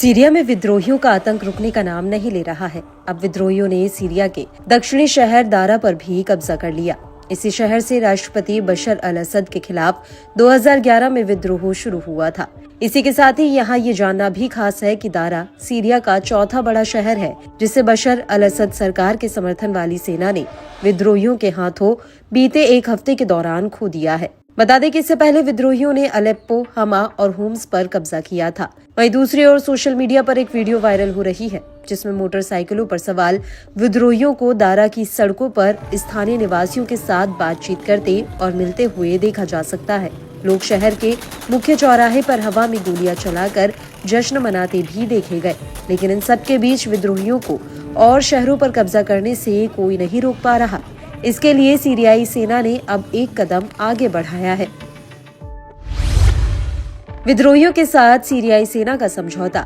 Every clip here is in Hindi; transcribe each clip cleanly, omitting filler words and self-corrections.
सीरिया में विद्रोहियों का आतंक रुकने का नाम नहीं ले रहा है। अब विद्रोहियों ने सीरिया के दक्षिणी शहर दारा पर भी कब्जा कर लिया। इसी शहर से राष्ट्रपति बशर अल असद के खिलाफ 2011 में विद्रोह शुरू हुआ था। इसी के साथ ही यहाँ ये जानना भी खास है कि दारा सीरिया का चौथा बड़ा शहर है, जिसे बशर अल असद सरकार के समर्थन वाली सेना ने विद्रोहियों के हाथों बीते एक हफ्ते के दौरान खो दिया है। बता दें कि इससे पहले विद्रोहियों ने अलेप्पो, हमा और होम्स पर कब्जा किया था। वहीं दूसरी ओर सोशल मीडिया पर एक वीडियो वायरल हो रही है, जिसमें मोटरसाइकिलों पर सवार विद्रोहियों को दारा की सड़कों पर स्थानीय निवासियों के साथ बातचीत करते और मिलते हुए देखा जा सकता है। लोग शहर के मुख्य चौराहे पर हवा में गोलियां चलाकर जश्न मनाते भी देखे गए, लेकिन इन सब के बीच विद्रोहियों को और शहरों पर कब्जा करने से कोई नहीं रोक पा रहा। इसके लिए सीरियाई सेना ने अब एक कदम आगे बढ़ाया है। विद्रोहियों के साथ सीरियाई सेना का समझौता।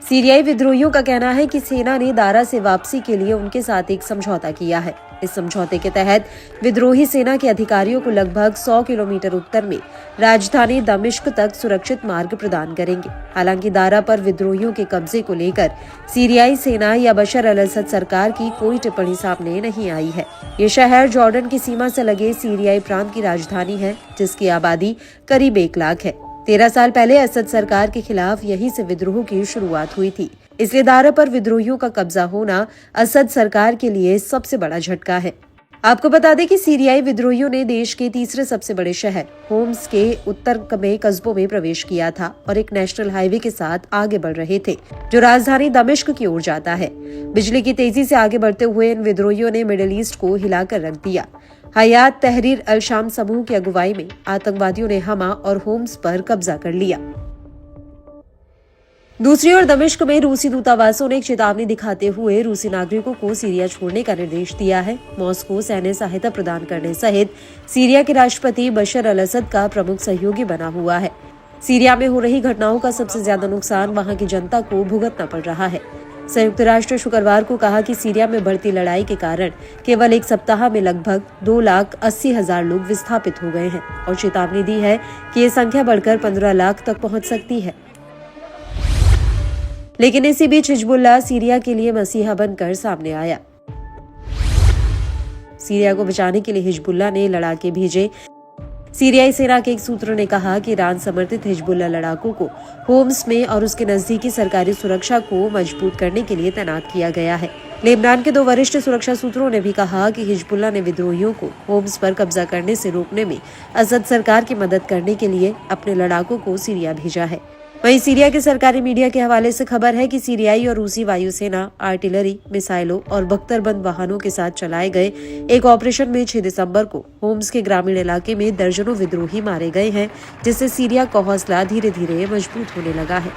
सीरियाई विद्रोहियों का कहना है कि सेना ने दारा से वापसी के लिए उनके साथ एक समझौता किया है। इस समझौते के तहत विद्रोही सेना के अधिकारियों को लगभग 100 किलोमीटर उत्तर में राजधानी दमिश्क तक सुरक्षित मार्ग प्रदान करेंगे। हालांकि दारा पर विद्रोहियों के कब्जे को लेकर सीरियाई सेना या बशर अल असद सरकार की कोई टिप्पणी सामने नहीं आई है। ये शहर जॉर्डन की सीमा से लगे सीरियाई प्रांत की राजधानी है, जिसकी आबादी करीब 1 लाख है। 13 साल पहले असद सरकार के खिलाफ यहीं से विद्रोह की शुरुआत हुई थी। इसलिए दारा पर विद्रोहियों का कब्जा होना असद सरकार के लिए सबसे बड़ा झटका है। आपको बता दें कि सीरियाई विद्रोहियों ने देश के तीसरे सबसे बड़े शहर होम्स के उत्तर में कस्बों में प्रवेश किया था और एक नेशनल हाईवे के साथ आगे बढ़ रहे थे, जो राजधानी दमिश्क की ओर जाता है। बिजली की तेजी से आगे बढ़ते हुए इन विद्रोहियों ने मिडिल ईस्ट को हिलाकर रख दिया। हयात तहरीर अल शाम समूह की अगुवाई में आतंकवादियों ने हमा और होम्स पर कब्जा कर लिया। दूसरी ओर दमिश्क में रूसी दूतावासों ने एक चेतावनी दिखाते हुए रूसी नागरिकों को सीरिया छोड़ने का निर्देश दिया है। मॉस्को सैन्य सहायता प्रदान करने सहित सीरिया के राष्ट्रपति बशर अल असद का प्रमुख सहयोगी बना हुआ है। सीरिया में हो रही घटनाओं का सबसे ज्यादा नुकसान वहां की जनता को भुगतना पड़ रहा है। संयुक्त राष्ट्र शुक्रवार को कहा कि सीरिया में बढ़ती लड़ाई के कारण केवल एक सप्ताह में लगभग 2,80,000 लोग विस्थापित हो गए हैं और चेतावनी दी है कि ये संख्या बढ़कर 15 लाख तक पहुंच सकती है। लेकिन इसी बीच हिजबुल्लाह सीरिया के लिए मसीहा बनकर सामने आया। सीरिया को बचाने के लिए हिजबुल्लाह ने लड़ाके भेजे। सीरियाई सेना के एक सूत्र ने कहा कि ईरान समर्थित हिजबुल्लाह लड़ाकों को होम्स में और उसके नजदीकी सरकारी सुरक्षा को मजबूत करने के लिए तैनात किया गया है। लेबनान के 2 वरिष्ठ सुरक्षा सूत्रों ने भी कहा कि हिजबुल्लाह ने विद्रोहियों को होम्स पर कब्जा करने से रोकने में असद सरकार की मदद करने के लिए अपने लड़ाकों को सीरिया भेजा है। वहीं सीरिया के सरकारी मीडिया के हवाले से खबर है कि सीरियाई और रूसी वायुसेना आर्टिलरी, मिसाइलों और बख्तरबंद वाहनों के साथ चलाए गए एक ऑपरेशन में 6 दिसंबर को होम्स के ग्रामीण इलाके में दर्जनों विद्रोही मारे गए हैं, जिससे सीरिया का हौसला धीरे धीरे मजबूत होने लगा है।